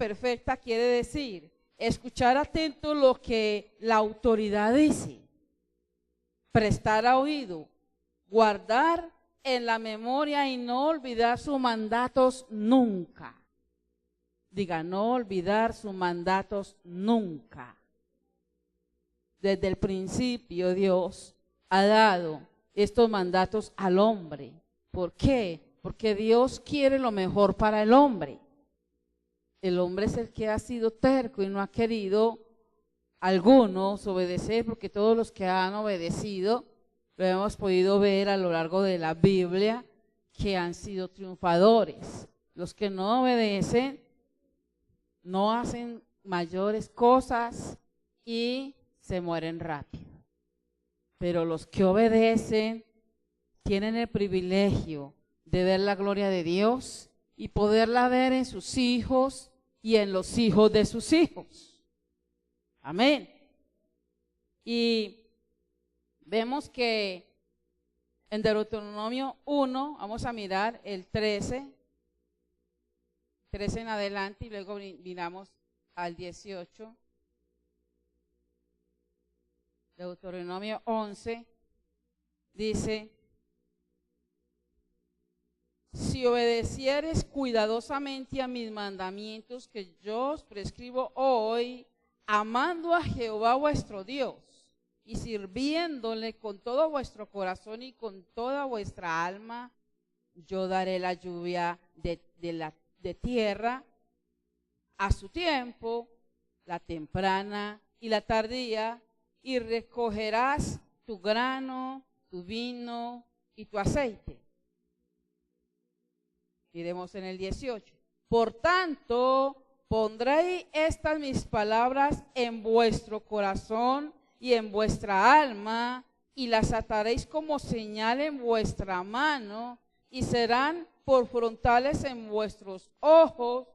perfecta quiere decir escuchar atento lo que la autoridad dice, prestar oído, guardar en la memoria y no olvidar sus mandatos nunca. Diga, no olvidar sus mandatos nunca. Desde el principio Dios ha dado estos mandatos al hombre. ¿Por qué? Porque Dios quiere lo mejor para el hombre. El hombre es el que ha sido terco y no ha querido algunos obedecer, porque todos los que han obedecido, lo hemos podido ver a lo largo de la Biblia, que han sido triunfadores. Los que no obedecen, no hacen mayores cosas y se mueren rápido. Pero los que obedecen tienen el privilegio de ver la gloria de Dios y poderla ver en sus hijos y en los hijos de sus hijos. Amén. Y vemos que en Deuteronomio 1, vamos a mirar el 13 en adelante y luego miramos al 18. Deuteronomio 11 dice: si obedecieres cuidadosamente a mis mandamientos que yo os prescribo hoy, amando a Jehová vuestro Dios y sirviéndole con todo vuestro corazón y con toda vuestra alma, yo daré la lluvia de tierra a su tiempo, la temprana y la tardía, y recogerás tu grano, tu vino y tu aceite. Iremos en el 18. Por tanto, pondré estas mis palabras en vuestro corazón y en vuestra alma, y las ataréis como señal en vuestra mano, y serán por frontales en vuestros ojos,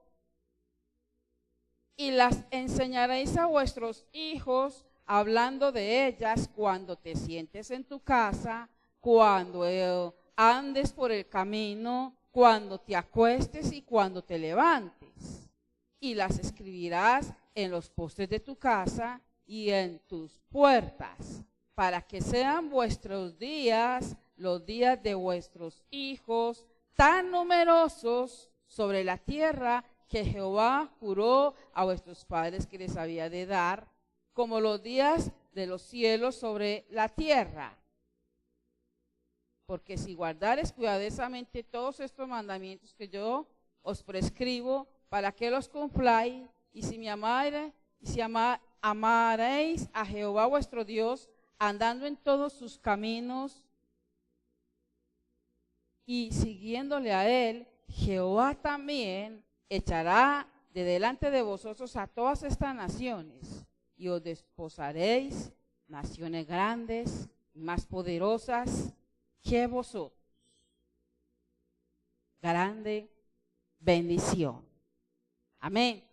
y las enseñaréis a vuestros hijos, hablando de ellas cuando te sientes en tu casa, cuando andes por el camino, cuando te acuestes y cuando te levantes. Y las escribirás en los postes de tu casa y en tus puertas, para que sean vuestros días, los días de vuestros hijos, tan numerosos sobre la tierra que Jehová juró a vuestros padres que les había de dar, como los días de los cielos sobre la tierra. Porque si guardares cuidadosamente todos estos mandamientos que yo os prescribo, para que los cumpláis, y si me amaréis a Jehová vuestro Dios, andando en todos sus caminos y siguiéndole a él, Jehová también echará de delante de vosotros a todas estas naciones, y os desposaréis naciones grandes y más poderosas que vosotros. Grande bendición. Amén.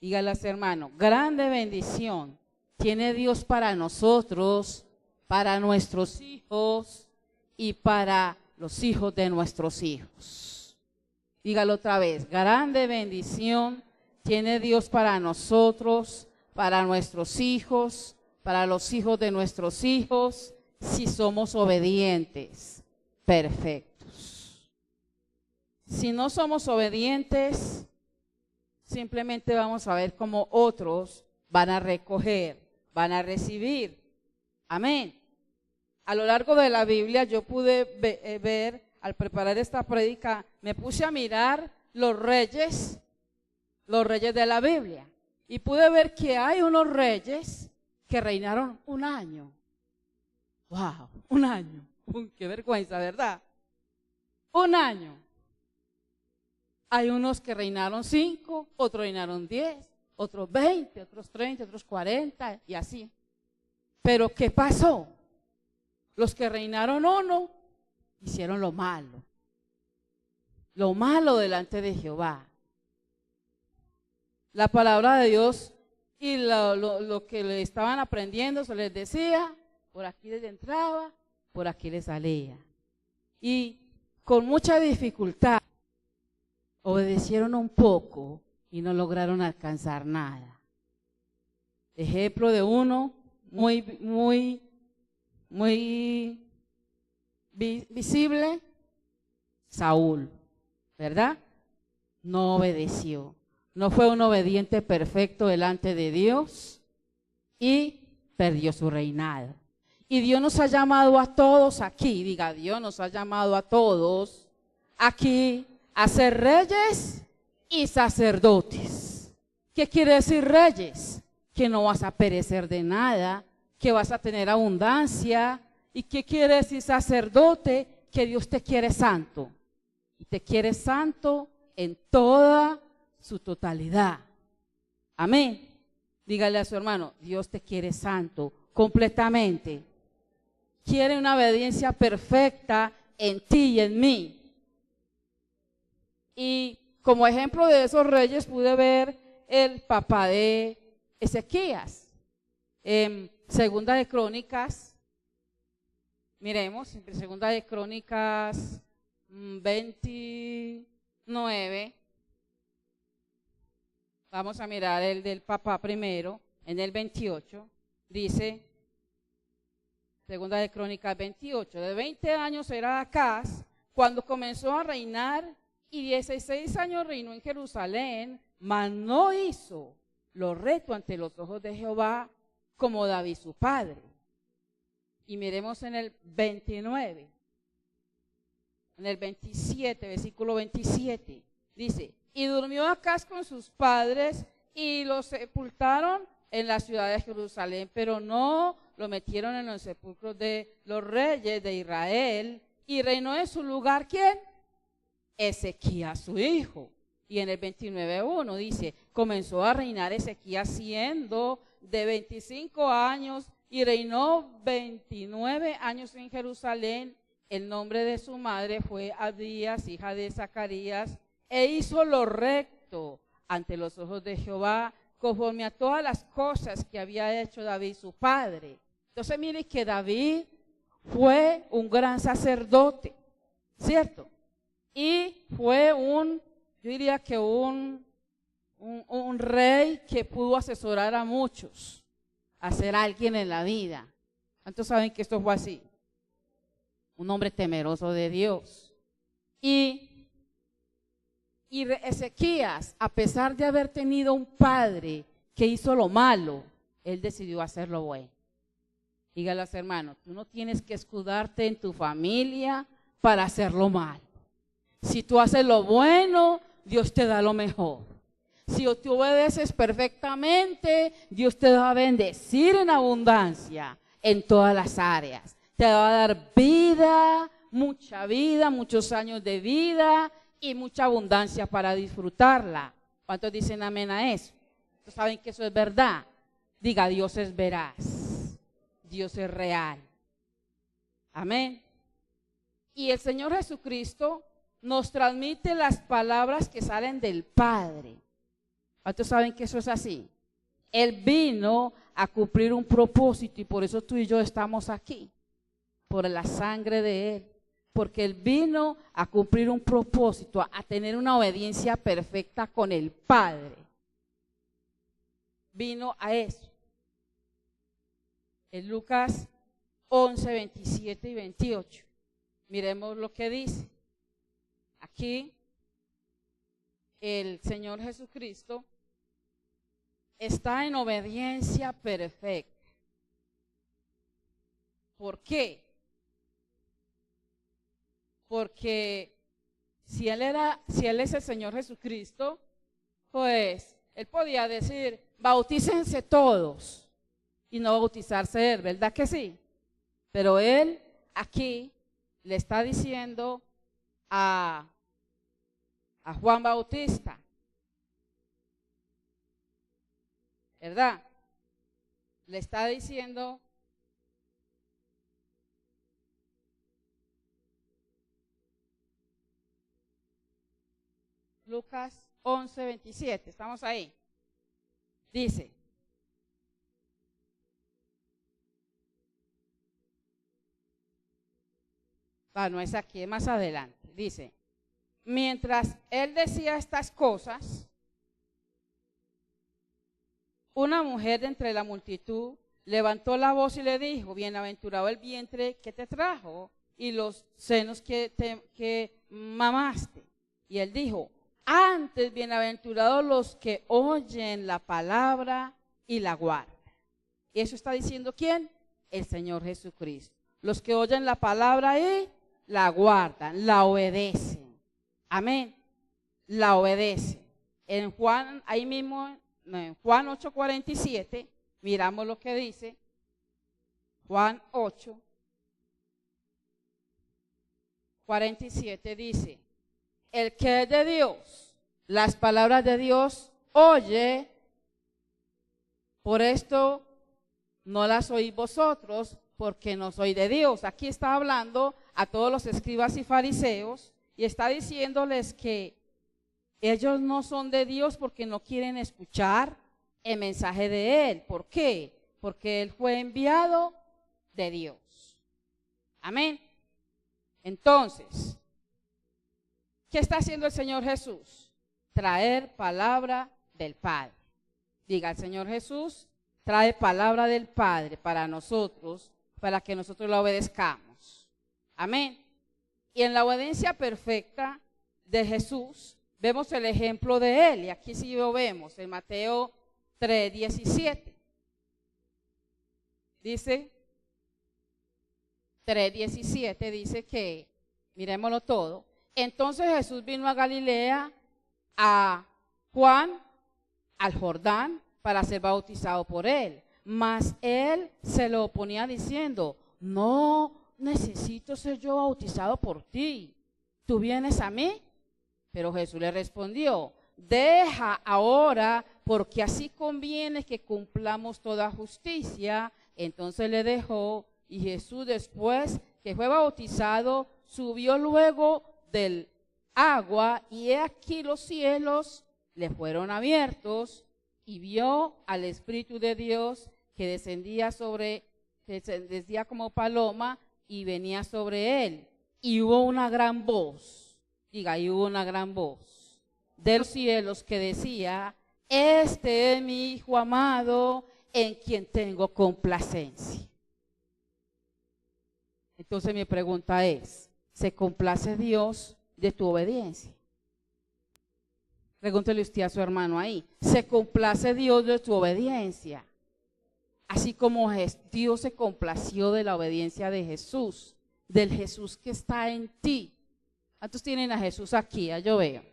Dígale a su hermano, grande bendición tiene Dios para nosotros, para nuestros hijos y para los hijos de nuestros hijos. Dígalo otra vez, grande bendición tiene Dios para nosotros, para nuestros hijos, para los hijos de nuestros hijos, si somos obedientes, perfectos. Si no somos obedientes, simplemente vamos a ver cómo otros van a recoger, van a recibir. Amén. A lo largo de la Biblia yo pude ver, al preparar esta prédica, me puse a mirar los reyes de la Biblia. Y pude ver que hay unos reyes que reinaron un año. ¡Wow! Un año. ¡Qué vergüenza!, ¿verdad? Un año. Hay unos que reinaron 5, otros reinaron 10, otros 20, otros 30, otros 40 y así. Pero ¿qué pasó? Los que reinaron 1 hicieron lo malo delante de Jehová. La palabra de Dios y lo que le estaban aprendiendo se les decía, por aquí les entraba, por aquí les salía. Y con mucha dificultad obedecieron un poco y no lograron alcanzar nada. Ejemplo de uno muy visible, Saúl, ¿verdad? No obedeció. No fue un obediente perfecto delante de Dios y perdió su reinado. Y Dios nos ha llamado a todos aquí, diga, Dios nos ha llamado a todos aquí a ser reyes y sacerdotes. ¿Qué quiere decir reyes? Que no vas a perecer de nada, que vas a tener abundancia. ¿Y qué quiere decir sacerdote? Que Dios te quiere santo. Y te quiere santo en toda su totalidad. Amén. Dígale a su hermano, Dios te quiere santo completamente. Quiere una obediencia perfecta en ti y en mí. Y como ejemplo de esos reyes pude ver el papá de Ezequías. Segunda de Crónicas, miremos, en Segunda de Crónicas 29, vamos a mirar el del papá primero, en el 28, dice, Segunda de Crónicas 28, de 20 años era Acaz cuando comenzó a reinar y 16 años reinó en Jerusalén, mas no hizo lo recto ante los ojos de Jehová como David su padre. Y miremos en el 29, en el 27, versículo 27, dice, y durmió Acaz con sus padres y lo sepultaron en la ciudad de Jerusalén, pero no lo metieron en los sepulcros de los reyes de Israel, y reinó en su lugar, ¿quién? Ezequías, su hijo. Y en el 29:1 dice, comenzó a reinar Ezequías siendo de 25 años y reinó 29 años en Jerusalén. El nombre de su madre fue Abías, hija de Zacarías, e hizo lo recto ante los ojos de Jehová, conforme a todas las cosas que había hecho David su padre. Entonces mire que David fue un gran sacerdote, ¿cierto? Y fue yo diría que un rey que pudo asesorar a muchos, a ser alguien en la vida. ¿Cuántos saben que esto fue así? Un hombre temeroso de Dios. Y Ezequías, a pesar de haber tenido un padre que hizo lo malo, él decidió hacer lo bueno. Dígale a los hermanos, tú no tienes que escudarte en tu familia para hacer lo malo. Si tú haces lo bueno, Dios te da lo mejor. Si tú obedeces perfectamente, Dios te va a bendecir en abundancia en todas las áreas. Te va a dar vida, muchos años de vida y mucha abundancia para disfrutarla. ¿Cuántos dicen amén a eso? ¿Ustedes saben que eso es verdad? Diga, Dios es veraz, Dios es real. Amén. Y el Señor Jesucristo nos transmite las palabras que salen del Padre. ¿Cuántos saben que eso es así? Él vino a cumplir un propósito y por eso tú y yo estamos aquí, por la sangre de Él. Porque Él vino a cumplir un propósito, a tener una obediencia perfecta con el Padre. Vino a eso. En Lucas 11, 27 y 28. Miremos lo que dice. Aquí el Señor Jesucristo está en obediencia perfecta. ¿Por qué? Porque si Él es el Señor Jesucristo, pues Él podía decir, bautícense todos y no bautizarse Él, ¿verdad que sí? Pero Él aquí le está diciendo a Juan Bautista, ¿verdad? Le está diciendo Lucas 11, 27, estamos ahí. Dice, no es aquí, es más adelante. Dice, mientras él decía estas cosas, una mujer de entre la multitud levantó la voz y le dijo: bienaventurado el vientre que te trajo y los senos que mamaste. Y él dijo: antes bienaventurados los que oyen la palabra y la guardan. ¿Y eso está diciendo quién? El Señor Jesucristo. Los que oyen la palabra y la guardan, la obedecen. Amén. La obedecen. En Juan, ahí mismo, en Juan 8:47, miramos lo que dice. Juan 8:47 dice: el que es de Dios, las palabras de Dios oye, por esto no las oís vosotros, porque no soy de Dios. Aquí está hablando a todos los escribas y fariseos y está diciéndoles que ellos no son de Dios porque no quieren escuchar el mensaje de Él. ¿Por qué? Porque Él fue enviado de Dios. Amén. Entonces, ¿qué está haciendo el Señor Jesús? Traer palabra del Padre. Diga: el Señor Jesús trae palabra del Padre para nosotros, para que nosotros la obedezcamos. Amén. Y en la obediencia perfecta de Jesús, vemos el ejemplo de Él. Y aquí sí lo vemos, en Mateo 3:17. Dice, 3:17 dice que, miremoslo todo, entonces Jesús vino a Galilea, a Juan, al Jordán, para ser bautizado por él. Mas él se lo oponía diciendo: no necesito ser yo bautizado por ti, ¿tú vienes a mí? Pero Jesús le respondió: deja ahora, porque así conviene que cumplamos toda justicia. Entonces le dejó, y Jesús, después que fue bautizado, subió luego del agua, y he aquí los cielos le fueron abiertos, y vio al Espíritu de Dios que descendía como paloma y venía sobre él. Y hubo una gran voz, diga, y hubo una gran voz de los cielos que decía: este es mi Hijo amado, en quien tengo complacencia. Entonces mi pregunta es: ¿se complace Dios de tu obediencia? Pregúntele usted a su hermano ahí: ¿se complace Dios de tu obediencia? Así como Dios se complació de la obediencia de Jesús, del Jesús que está en ti. ¿Cuántos tienen a Jesús aquí? Yo veo.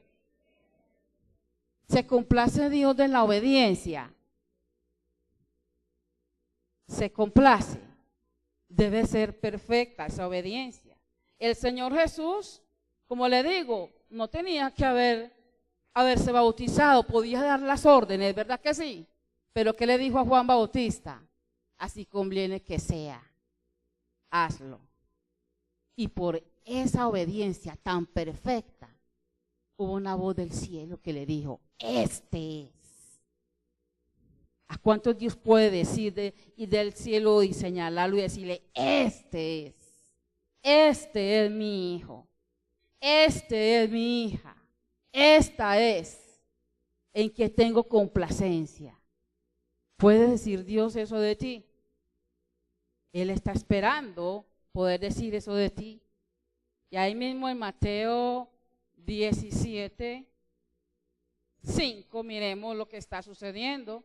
¿Se complace Dios de la obediencia? Se complace. Debe ser perfecta esa obediencia. El Señor Jesús, como le digo, no tenía que haberse bautizado, podía dar las órdenes, ¿verdad que sí? Pero ¿qué le dijo a Juan Bautista? Así conviene que sea, hazlo. Y por esa obediencia tan perfecta, hubo una voz del cielo que le dijo: este es. ¿A cuántos Dios puede decir y del cielo y señalarlo y decirle: este es mi hijo, este es mi hija, esta es en que tengo complacencia? ¿Puede decir Dios eso de ti? Él está esperando poder decir eso de ti. Y ahí mismo en Mateo 17:5, miremos lo que está sucediendo.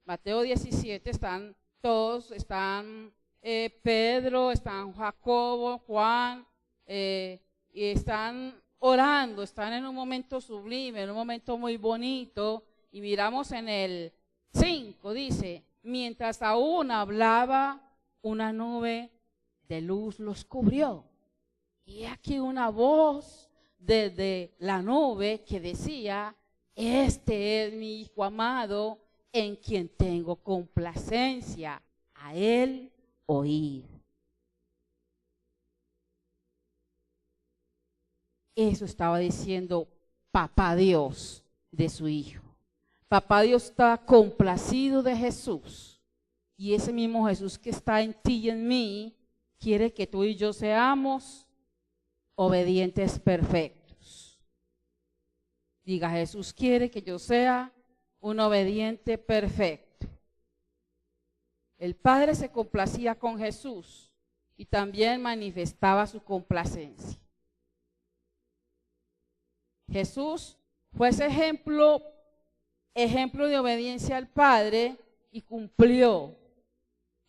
Mateo 17, están todos, están Pedro, están Jacobo, Juan, y están orando, están en un momento sublime, en un momento muy bonito. Y miramos en el 5, dice: mientras aún hablaba, una nube de luz los cubrió. Y aquí una voz desde la nube que decía: este es mi Hijo amado, en quien tengo complacencia, a él oír. Eso estaba diciendo Papá Dios de su Hijo. Papá Dios está complacido de Jesús, y ese mismo Jesús que está en ti y en mí quiere que tú y yo seamos obedientes perfectos. Diga: Jesús quiere que yo sea un obediente perfecto. El Padre se complacía con Jesús y también manifestaba su complacencia. Jesús fue ese ejemplo de obediencia al Padre y cumplió.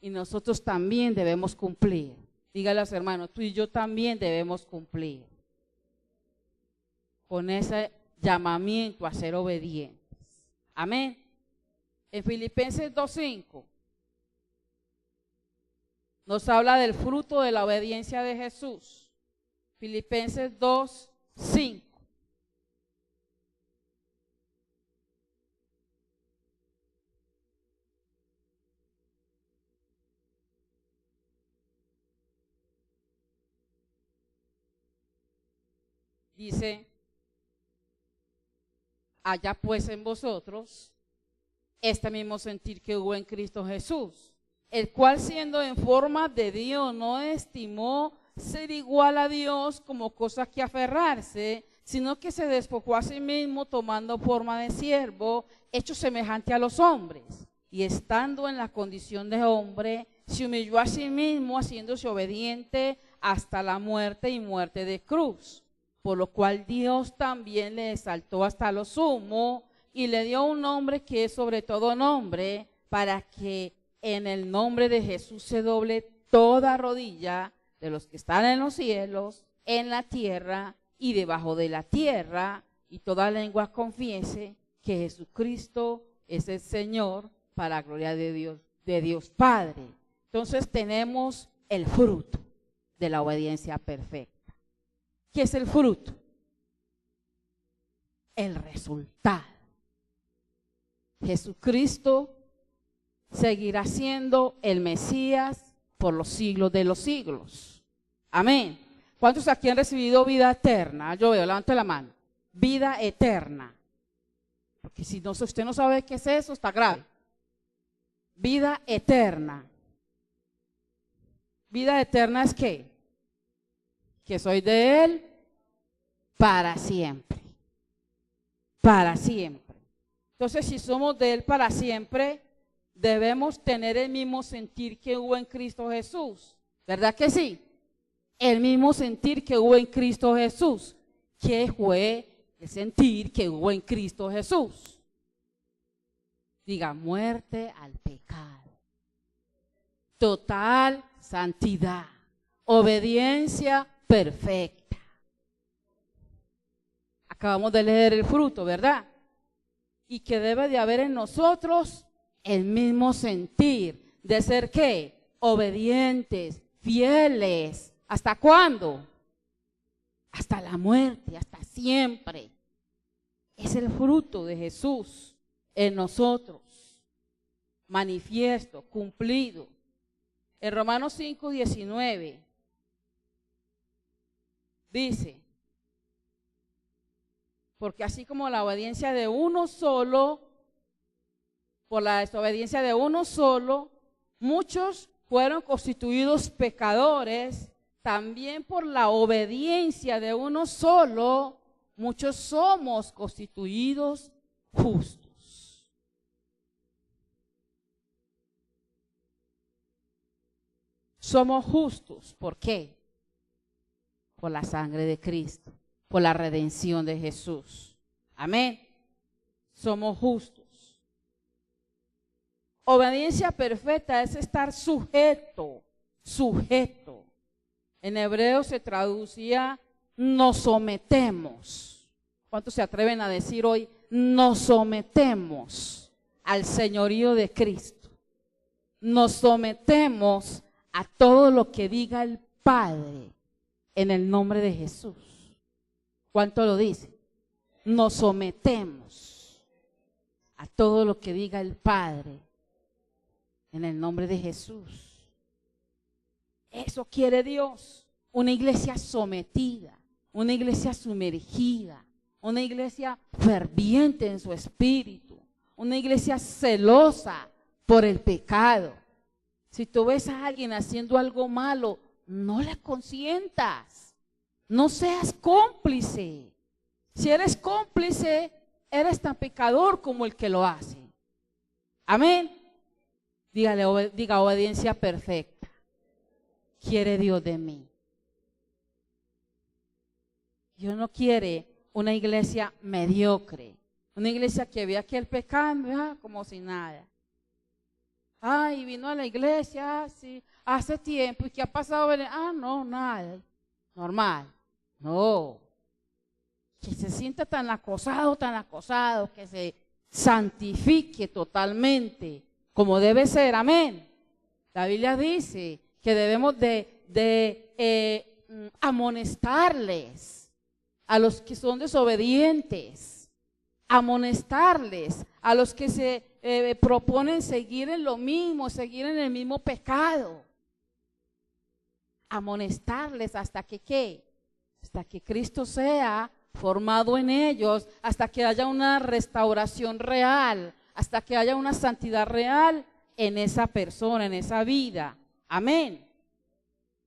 Y nosotros también debemos cumplir. Dígale a los hermanos, tú y yo también debemos cumplir con ese llamamiento a ser obedientes. Amén. En Filipenses 2:5 nos habla del fruto de la obediencia de Jesús. Filipenses 2:5. Dice, haya pues en vosotros este mismo sentir que hubo en Cristo Jesús, el cual siendo en forma de Dios no estimó ser igual a Dios como cosa que aferrarse, sino que se despojó a sí mismo tomando forma de siervo, hecho semejante a los hombres, y estando en la condición de hombre, se humilló a sí mismo, haciéndose obediente hasta la muerte y muerte de cruz. Por lo cual Dios también le exaltó hasta lo sumo y le dio un nombre que es sobre todo nombre, para que en el nombre de Jesús se doble toda rodilla de los que están en los cielos, en la tierra y debajo de la tierra, y toda lengua confiese que Jesucristo es el Señor, para la gloria de Dios Padre. Entonces tenemos el fruto de la obediencia perfecta. ¿Qué es el fruto? El resultado. Jesucristo seguirá siendo el Mesías por los siglos de los siglos. Amén. ¿Cuántos aquí han recibido vida eterna? Yo veo, levante la mano. Vida eterna. Porque si no, usted no sabe qué es eso, está grave. Vida eterna. Vida eterna es ¿qué? Que soy de Él para siempre. Para siempre. Entonces, si somos de Él para siempre, debemos tener el mismo sentir que hubo en Cristo Jesús. ¿Verdad que sí? El mismo sentir que hubo en Cristo Jesús. ¿Qué fue el sentir que hubo en Cristo Jesús? Diga, muerte al pecado. Total santidad. Obediencia perfecta. Acabamos de leer el fruto, ¿verdad? Y que debe de haber en nosotros el mismo sentir de ser ¿qué? Obedientes, fieles. ¿Hasta cuándo? Hasta la muerte, hasta siempre. Es el fruto de Jesús en nosotros. Manifiesto, cumplido. En Romanos 5:19 dice, porque así como la obediencia de uno solo, por la desobediencia de uno solo, muchos fueron constituidos pecadores, también por la obediencia de uno solo, muchos somos constituidos justos. Somos justos, ¿por qué? Por la sangre de Cristo, por la redención de Jesús. Amén. Somos justos. Obediencia perfecta es estar sujeto. En hebreo se traducía nos sometemos. ¿Cuántos se atreven a decir hoy nos sometemos al señorío de Cristo? Nos sometemos a todo lo que diga el Padre en el nombre de Jesús. ¿Cuánto lo dice? Nos sometemos a todo lo que diga el Padre en el nombre de Jesús. Eso quiere Dios, una iglesia sometida, una iglesia sumergida, una iglesia ferviente en su espíritu, una iglesia celosa por el pecado. Si tú ves a alguien haciendo algo malo, no le consientas, no seas cómplice. Si eres cómplice, eres tan pecador como el que lo hace. Amén. Diga obediencia perfecta. Quiere Dios de mí. Dios no quiere una iglesia mediocre, una iglesia que ve aquí el pecado como si nada. Ay, vino a la iglesia, sí, hace tiempo, ¿y qué ha pasado? No, nada, normal. No, que se sienta tan acosado, que se santifique totalmente, como debe ser, amén. La Biblia dice que debemos de amonestarles a los que son desobedientes, amonestarles a los que se proponen seguir en lo mismo, seguir en el mismo pecado. Amonestarles hasta que ¿qué? Hasta que Cristo sea formado en ellos, hasta que haya una restauración real, hasta que haya una santidad real en esa persona, en esa vida. Amén.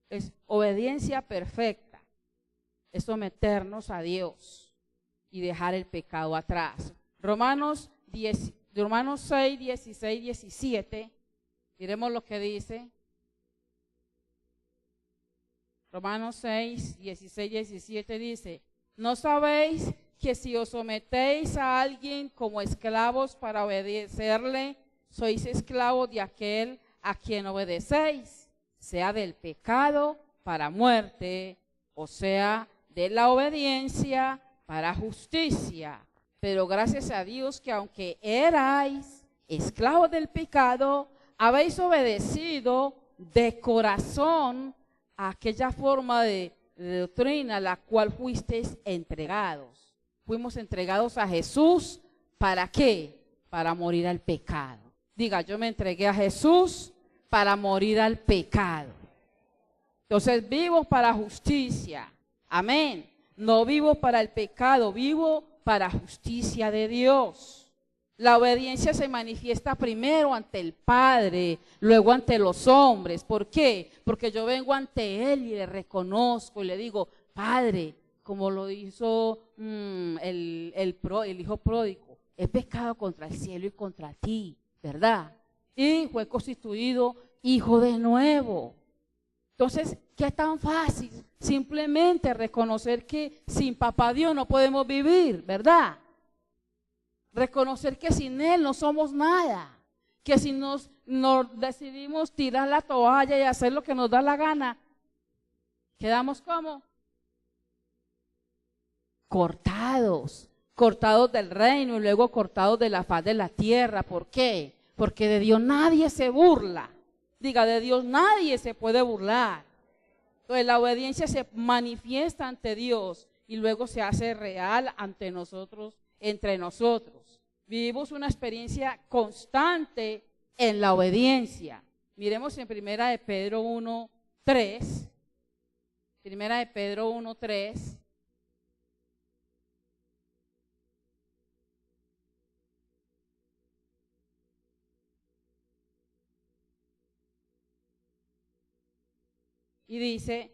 Es obediencia perfecta, es someternos a Dios y dejar el pecado atrás. Romanos 6, 16, 17, miremos lo que dice. Romanos 6, 16, 17 dice: ¿no sabéis que si os sometéis a alguien como esclavos para obedecerle, sois esclavos de aquel a quien obedecéis, sea del pecado para muerte, o sea de la obediencia para justicia? Pero gracias a Dios que aunque erais esclavos del pecado, habéis obedecido de corazón a aquella forma de doctrina a la cual fuisteis entregados. Fuimos entregados a Jesús, ¿para qué? Para morir al pecado. Diga, yo me entregué a Jesús para morir al pecado. Entonces vivo para justicia. Amén. No vivo para el pecado, vivo para justicia de Dios. La obediencia se manifiesta primero ante el Padre, luego ante los hombres. ¿Por qué? Porque yo vengo ante Él y le reconozco y le digo: Padre, como lo hizo el hijo pródigo, he pecado contra el cielo y contra ti, ¿verdad? Y fue constituido hijo de nuevo. Entonces, ¿qué tan fácil? Simplemente reconocer que sin papá Dios no podemos vivir, ¿verdad? Reconocer que sin Él no somos nada, que si nos decidimos tirar la toalla y hacer lo que nos da la gana, quedamos como cortados del reino y luego cortados de la faz de la tierra. ¿Por qué? Porque de Dios nadie se burla. Diga, de Dios nadie se puede burlar. Entonces la obediencia se manifiesta ante Dios y luego se hace real ante nosotros, entre nosotros. Vivimos una experiencia constante en la obediencia. Miremos en Primera de Pedro 1:3. Primera de Pedro 1:3. Y dice: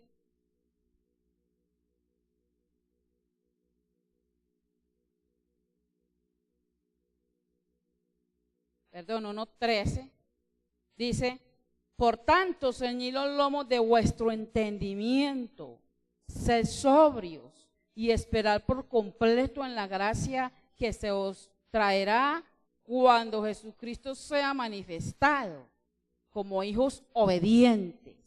perdón, 1:13, dice: por tanto, ceñid los lomos de vuestro entendimiento, sed sobrios y esperad por completo en la gracia que se os traerá cuando Jesucristo sea manifestado, como hijos obedientes.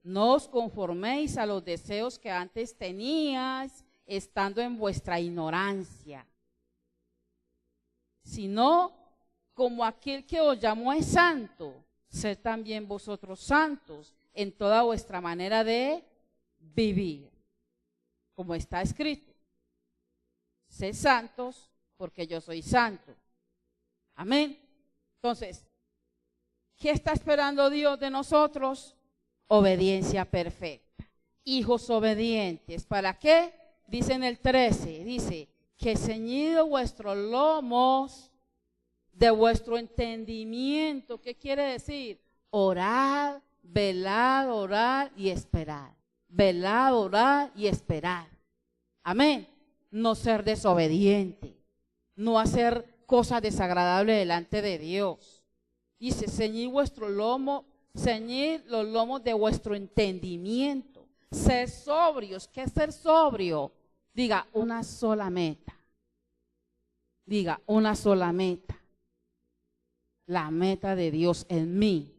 No os conforméis a los deseos que antes teníais, estando en vuestra ignorancia, sino como aquel que os llamó es santo, sed también vosotros santos en toda vuestra manera de vivir, como está escrito: sed santos porque yo soy santo. Amén. Entonces, ¿qué está esperando Dios de nosotros? Obediencia perfecta. Hijos obedientes. ¿Para qué? Dice en el 13, dice: que ceñido vuestros lomos de vuestro entendimiento. ¿Qué quiere decir? Orad, velad, orad y esperad. Velad, orad y esperad. Amén. No ser desobediente. no hacer cosas desagradables delante de Dios. Dice, ceñid los lomos de vuestro entendimiento. Ser sobrios. ¿Qué es ser sobrio? Diga, una sola meta. Diga, una sola meta. La meta de Dios en mí.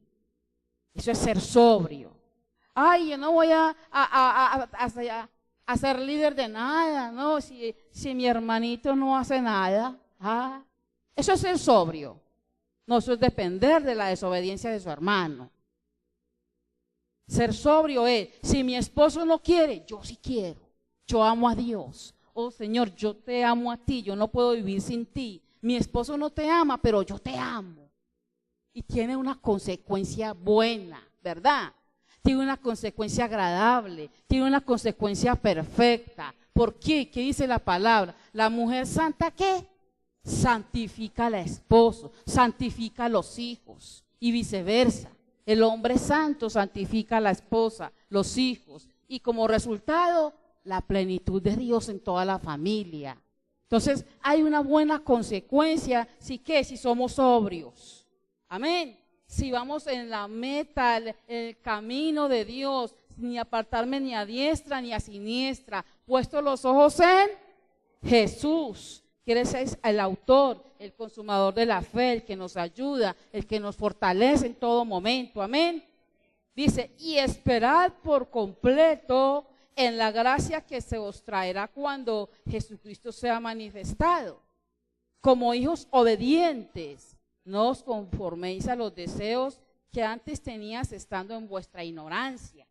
Eso es ser sobrio. Ay, yo no voy a ser líder de nada, ¿no? Si mi hermanito no hace nada. Eso es ser sobrio. No, eso es depender de la desobediencia de su hermano. Ser sobrio es, si mi esposo no quiere, yo sí quiero. Yo amo a Dios. Oh Señor, yo te amo a ti, yo no puedo vivir sin ti. Mi esposo no te ama, pero yo te amo. Y tiene una consecuencia buena, ¿verdad? Tiene una consecuencia agradable, tiene una consecuencia perfecta. ¿Por qué? ¿Qué dice la palabra? La mujer santa, ¿qué? Santifica al esposo, santifica a los hijos y viceversa. El hombre santo santifica a la esposa, los hijos y como resultado la plenitud de Dios en toda la familia. Entonces hay una buena consecuencia si somos sobrios. Amén. Si vamos en la meta, el camino de Dios, ni apartarme ni a diestra ni a siniestra, puesto los ojos en Jesús, que es el autor, el consumador de la fe, el que nos ayuda, el que nos fortalece en todo momento. Amén. Dice, y esperad por completo en la gracia que se os traerá cuando Jesucristo sea manifestado. Como hijos obedientes, no os conforméis a los deseos que antes tenías estando en vuestra ignorancia.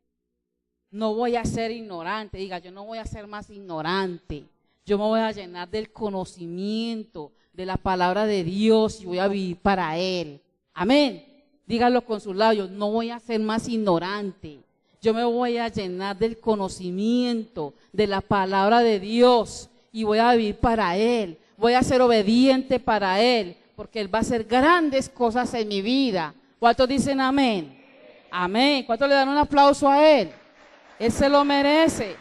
No voy a ser ignorante, diga, yo no voy a ser más ignorante. Yo me voy a llenar del conocimiento de la palabra de Dios y voy a vivir para Él. Amén. Dígalo con sus labios, no voy a ser más ignorante. Yo me voy a llenar del conocimiento de la palabra de Dios y voy a vivir para Él. Voy a ser obediente para Él, porque Él va a hacer grandes cosas en mi vida. ¿Cuántos dicen amén? Amén. ¿Cuántos le dan un aplauso a Él? Él se lo merece.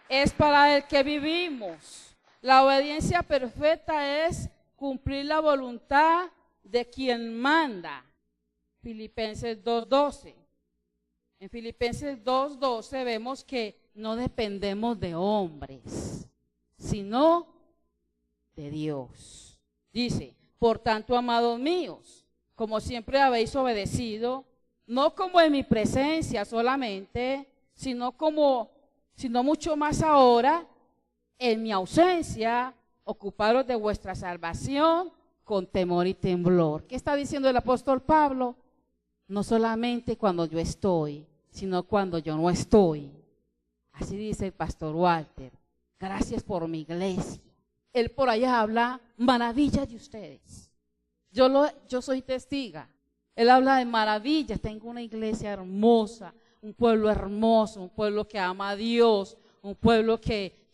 Es para Él que vivimos. La obediencia perfecta es cumplir la voluntad de quien manda. Filipenses 2:12. En Filipenses 2:12 vemos que no dependemos de hombres, sino de Dios. Dice, por tanto, amados míos, como siempre habéis obedecido, no como en mi presencia solamente, sino mucho más ahora, en mi ausencia, ocuparos de vuestra salvación con temor y temblor. ¿Qué está diciendo el apóstol Pablo? No solamente cuando yo estoy, sino cuando yo no estoy. Así dice el pastor Walter. Gracias por mi iglesia. Él por allá habla maravillas de ustedes. Yo soy testiga. Él habla de maravillas. Tengo una iglesia hermosa, un pueblo hermoso, un pueblo que ama a Dios, un pueblo que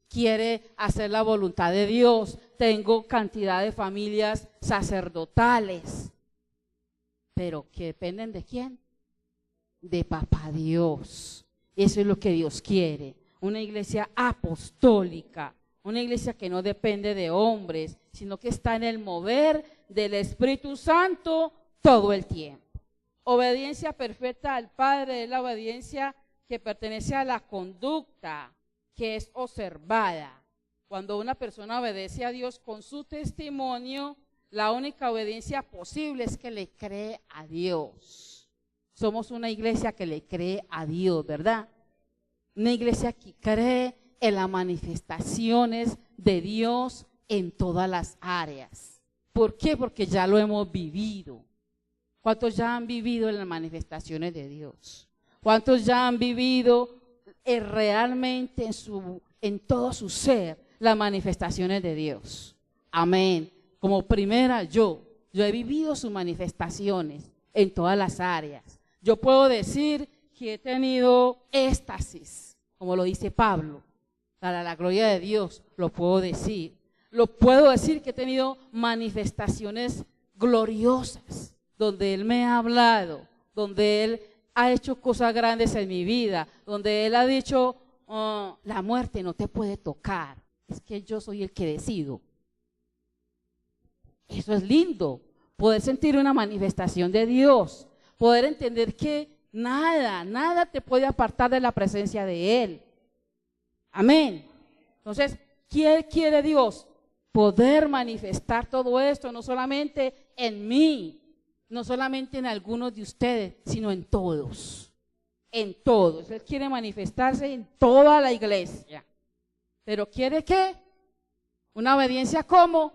quiere hacer la voluntad de Dios. Tengo cantidad de familias sacerdotales, pero que dependen ¿de quién? De papá Dios. Eso es lo que Dios quiere. Una iglesia apostólica, una iglesia que no depende de hombres, sino que está en el mover del Espíritu Santo todo el tiempo. Obediencia perfecta al Padre es la obediencia que pertenece a la conducta que es observada. Cuando una persona obedece a Dios con su testimonio, la única obediencia posible es que le cree a Dios. Somos una iglesia que le cree a Dios, ¿verdad? Una iglesia que cree en las manifestaciones de Dios en todas las áreas. ¿Por qué? Porque ya lo hemos vivido. ¿Cuántos ya han vivido en las manifestaciones de Dios? ¿Cuántos ya han vivido realmente en todo su ser las manifestaciones de Dios? Amén. Como primera yo he vivido sus manifestaciones en todas las áreas. Yo puedo decir que he tenido éxtasis, como lo dice Pablo, para la gloria de Dios, lo puedo decir. Lo puedo decir que he tenido manifestaciones gloriosas, donde Él me ha hablado, donde Él ha hecho cosas grandes en mi vida, donde Él ha dicho la muerte no te puede tocar. Es que yo soy el que decido. Eso es lindo, poder sentir una manifestación de Dios, poder entender que nada te puede apartar de la presencia de Él. Amén. Entonces, ¿qué quiere Dios? Poder manifestar todo esto, no solamente en mí, no solamente en algunos de ustedes, sino en todos. En todos. Él quiere manifestarse en toda la iglesia. Pero ¿quiere qué? Una obediencia ¿cómo?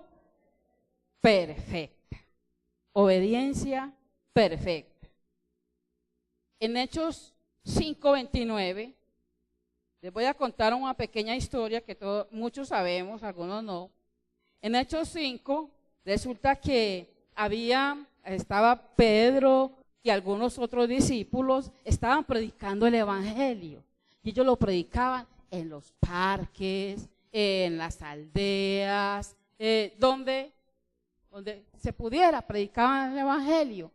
Perfecta. Obediencia perfecta. En Hechos 5:29, les voy a contar una pequeña historia que muchos sabemos, algunos no. En Hechos 5, resulta que estaba Pedro y algunos otros discípulos, estaban predicando el evangelio. Y ellos lo predicaban en los parques, en las aldeas, donde se pudiera, predicaban el evangelio.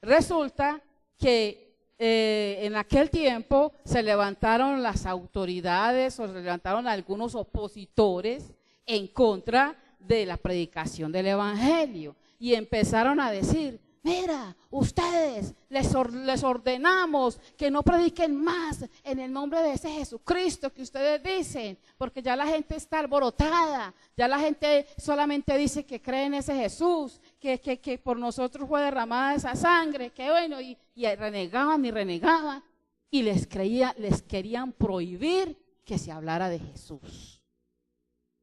Resulta que en aquel tiempo se levantaron las autoridades o se levantaron algunos opositores en contra de la predicación del evangelio y empezaron a decir: mira, ustedes les ordenamos que no prediquen más en el nombre de ese Jesucristo que ustedes dicen, porque ya la gente está alborotada, ya la gente solamente dice que cree en ese Jesús, que por nosotros fue derramada esa sangre, que bueno, y renegaban, y les querían prohibir que se hablara de Jesús.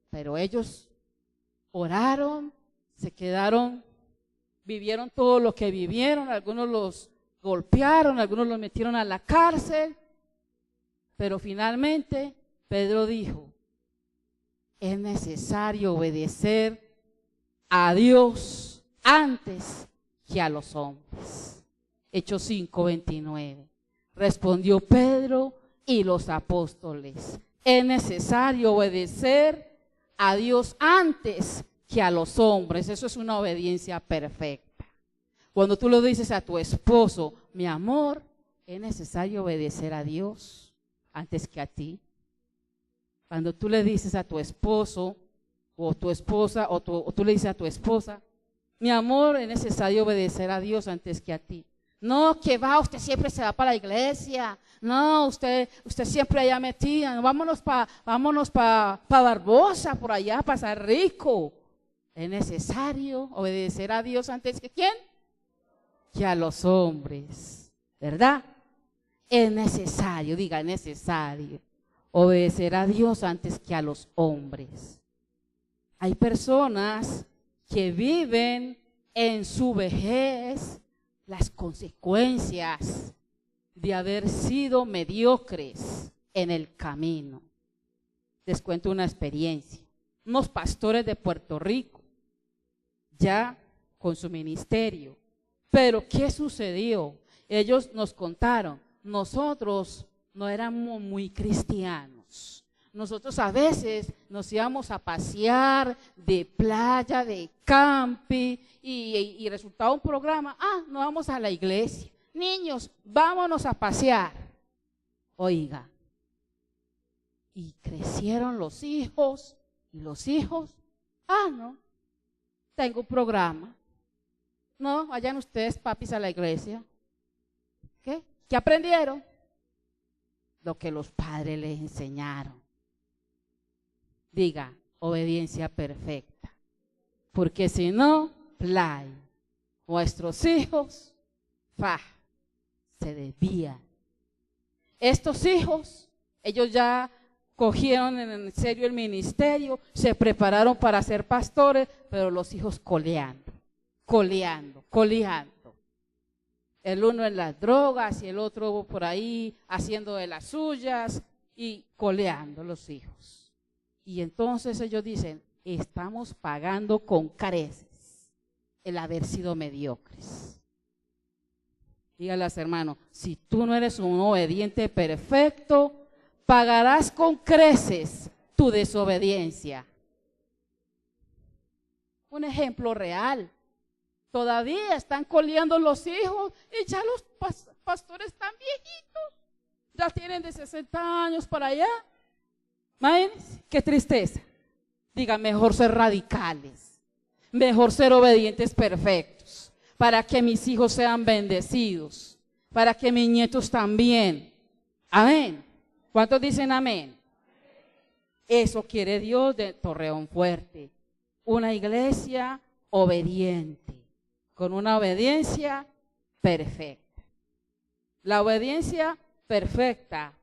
Pero ellos oraron, se quedaron, vivieron todo lo que vivieron, algunos los golpearon, algunos los metieron a la cárcel, pero finalmente Pedro dijo: es necesario obedecer a Dios antes que a los hombres. Hechos 5:29. Respondió Pedro y los apóstoles: es necesario obedecer a Dios antes que a los hombres. Eso es una obediencia perfecta. Cuando tú lo dices a tu esposo: mi amor, es necesario obedecer a Dios antes que a ti. Cuando tú le dices a tu esposo o tu esposa, o tú le dices a tu esposa: mi amor, es necesario obedecer a Dios antes que a ti. No, que va, usted siempre se va para la iglesia. No, usted siempre allá metida. Vámonos para Barbosa, por allá, para San Rico. Es necesario obedecer a Dios antes que ¿quién? Que a los hombres, ¿verdad? Es necesario, diga, es necesario obedecer a Dios antes que a los hombres. Hay personas que viven en su vejez las consecuencias de haber sido mediocres en el camino. Les cuento una experiencia. Unos pastores de Puerto Rico, ya con su ministerio. Pero ¿qué sucedió? Ellos nos contaron: nosotros no éramos muy cristianos. Nosotros a veces nos íbamos a pasear de playa, de camping, y resultaba un programa: no vamos a la iglesia. Niños, vámonos a pasear. Oiga, y crecieron los hijos, y los hijos: no, tengo un programa. No, vayan ustedes, papis, a la iglesia. ¿Qué? ¿Qué aprendieron? Lo que los padres les enseñaron. Diga, obediencia perfecta. Porque si no, nuestros hijos se desvían. Estos hijos, ellos ya cogieron en serio el ministerio, se prepararon para ser pastores, pero los hijos coleando. El uno en las drogas y el otro por ahí haciendo de las suyas y coleando los hijos. Y entonces ellos dicen: estamos pagando con creces el haber sido mediocres. Dígalas, hermano, si tú no eres un obediente perfecto, pagarás con creces tu desobediencia. Un ejemplo real. Todavía están coleando los hijos y ya los pastores están viejitos. Ya tienen de 60 años para allá Imagínense, qué tristeza. Diga, mejor ser radicales, mejor ser obedientes perfectos, para que mis hijos sean bendecidos, para que mis nietos también. Amén. ¿Cuántos dicen amén? Eso quiere Dios de Torreón Fuerte. Una iglesia obediente, con una obediencia perfecta. La obediencia perfecta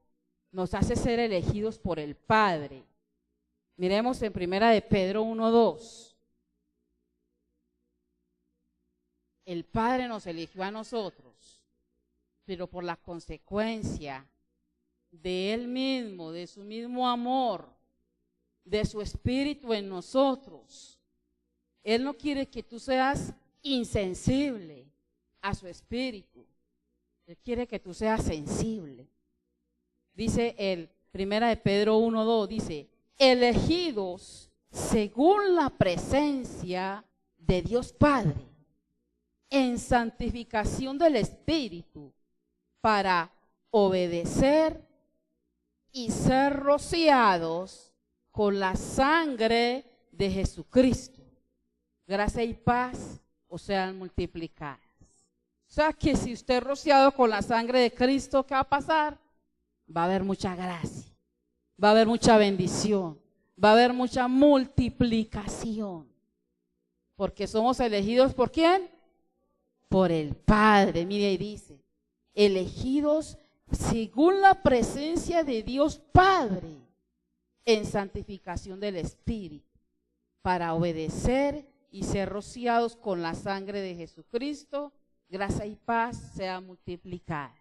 nos hace ser elegidos por el Padre. Miremos en Primera de Pedro 1:2. El Padre nos eligió a nosotros, pero por la consecuencia de Él mismo, de su mismo amor, de su Espíritu en nosotros. Él no quiere que tú seas insensible a su Espíritu. Él quiere que tú seas sensible. Dice el Primera de Pedro 1:2, dice, elegidos según la presencia de Dios Padre, en santificación del Espíritu, para obedecer y ser rociados con la sangre de Jesucristo. Gracia y paz os sean multiplicadas. O sea que si usted es rociado con la sangre de Cristo, ¿qué va a pasar? Va a haber mucha gracia, va a haber mucha bendición, va a haber mucha multiplicación. Porque somos elegidos ¿por quién? Por el Padre. Mire ahí dice, elegidos según la presencia de Dios Padre, en santificación del Espíritu, para obedecer y ser rociados con la sangre de Jesucristo, gracia y paz sea multiplicada.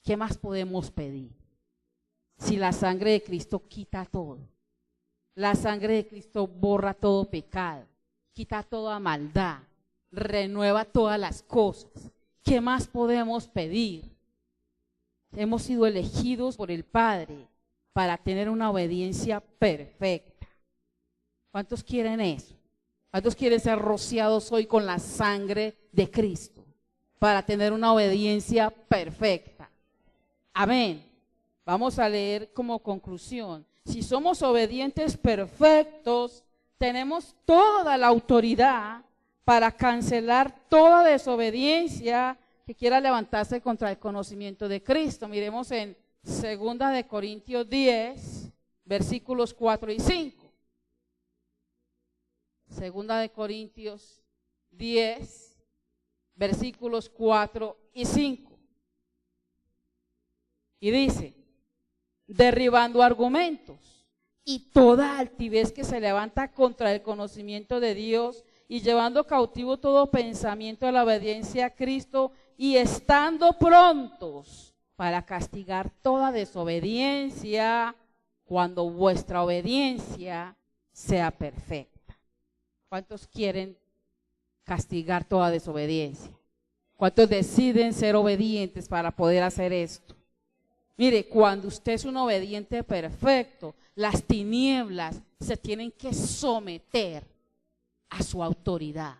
¿Qué más podemos pedir? Si la sangre de Cristo quita todo, la sangre de Cristo borra todo pecado, quita toda maldad, renueva todas las cosas. ¿Qué más podemos pedir? Hemos sido elegidos por el Padre para tener una obediencia perfecta. ¿Cuántos quieren eso? ¿Cuántos quieren ser rociados hoy con la sangre de Cristo para tener una obediencia perfecta? Amén. Vamos a leer como conclusión. Si somos obedientes perfectos, tenemos toda la autoridad para cancelar toda desobediencia que quiera levantarse contra el conocimiento de Cristo. Miremos en 2 de Corintios 10, versículos 4 y 5. 2 de Corintios 10, versículos 4 y 5. Y dice, derribando argumentos y toda altivez que se levanta contra el conocimiento de Dios, y llevando cautivo todo pensamiento a la obediencia a Cristo, y estando prontos para castigar toda desobediencia cuando vuestra obediencia sea perfecta. ¿Cuántos quieren castigar toda desobediencia? ¿Cuántos deciden ser obedientes para poder hacer esto? Mire, cuando usted es un obediente perfecto, las tinieblas se tienen que someter a su autoridad.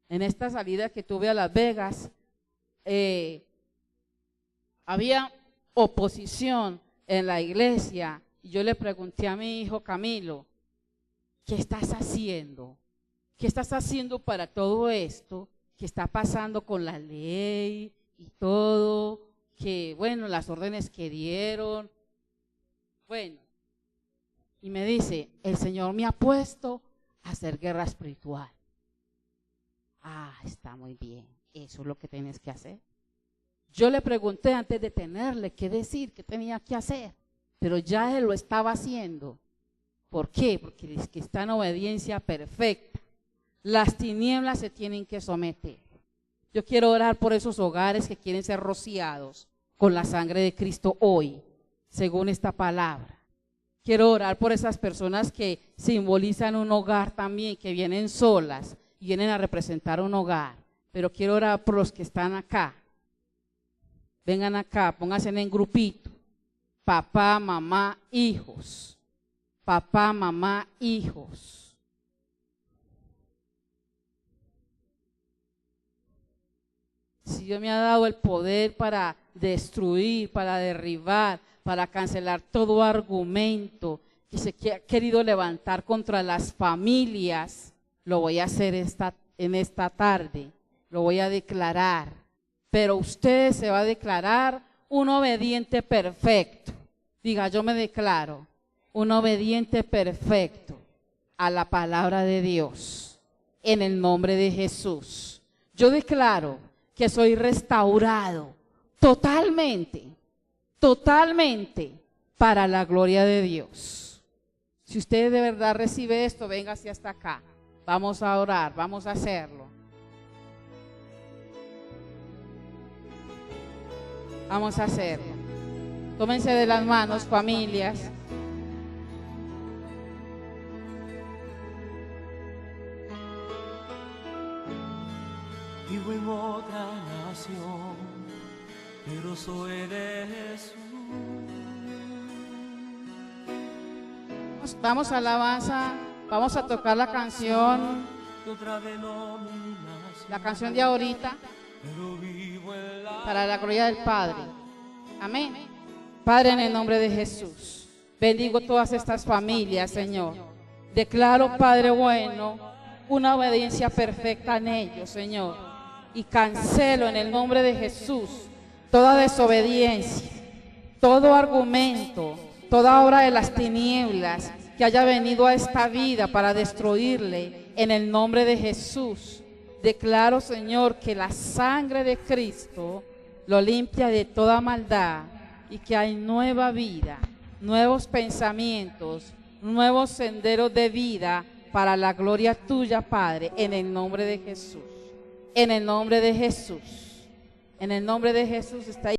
En esta salida que tuve a Las Vegas, había oposición en la iglesia, y yo le pregunté a mi hijo Camilo, ¿qué estás haciendo? ¿Qué estás haciendo para todo esto que está pasando con la ley y todo? Que bueno, las órdenes que dieron. Bueno, y me dice, el Señor me ha puesto a hacer guerra espiritual. Ah, está muy bien, eso es lo que tienes que hacer. Yo le pregunté antes de tenerle qué decir, qué tenía que hacer, pero ya él lo estaba haciendo. ¿Por qué? Porque es que está en obediencia perfecta. Las tinieblas se tienen que someter. Yo quiero orar por esos hogares que quieren ser rociados con la sangre de Cristo hoy, según esta palabra. Quiero orar por esas personas que simbolizan un hogar también, que vienen solas y vienen a representar un hogar. Pero quiero orar por los que están acá. Vengan acá, pónganse en grupito. Papá, mamá, hijos. Papá, mamá, hijos. Si Dios me ha dado el poder para destruir, para derribar, para cancelar todo argumento que se ha querido levantar contra las familias, lo voy a hacer en esta tarde, lo voy a declarar. Pero usted se va a declarar un obediente perfecto. Diga, yo me declaro un obediente perfecto a la palabra de Dios, en el nombre de Jesús. Yo declaro que soy restaurado totalmente, totalmente para la gloria de Dios. Si usted de verdad recibe esto, véngase hasta acá. Vamos a orar, vamos a hacerlo. Vamos a hacerlo. Tómense de las manos, familias. Vivo en otra nación, pero soy de Jesús. Vamos a alabanza, vamos a tocar la canción, la canción de ahorita, para la gloria del Padre. Amén. Padre, en el nombre de Jesús, bendigo todas estas familias, Señor. Declaro, Padre bueno, una obediencia perfecta en ellos, Señor. Y cancelo en el nombre de Jesús toda desobediencia, todo argumento, toda obra de las tinieblas que haya venido a esta vida para destruirle, en el nombre de Jesús. Declaro, Señor, que la sangre de Cristo lo limpia de toda maldad y que hay nueva vida, nuevos pensamientos, nuevos senderos de vida para la gloria tuya, Padre, en el nombre de Jesús. En el nombre de Jesús. En el nombre de Jesús está ahí.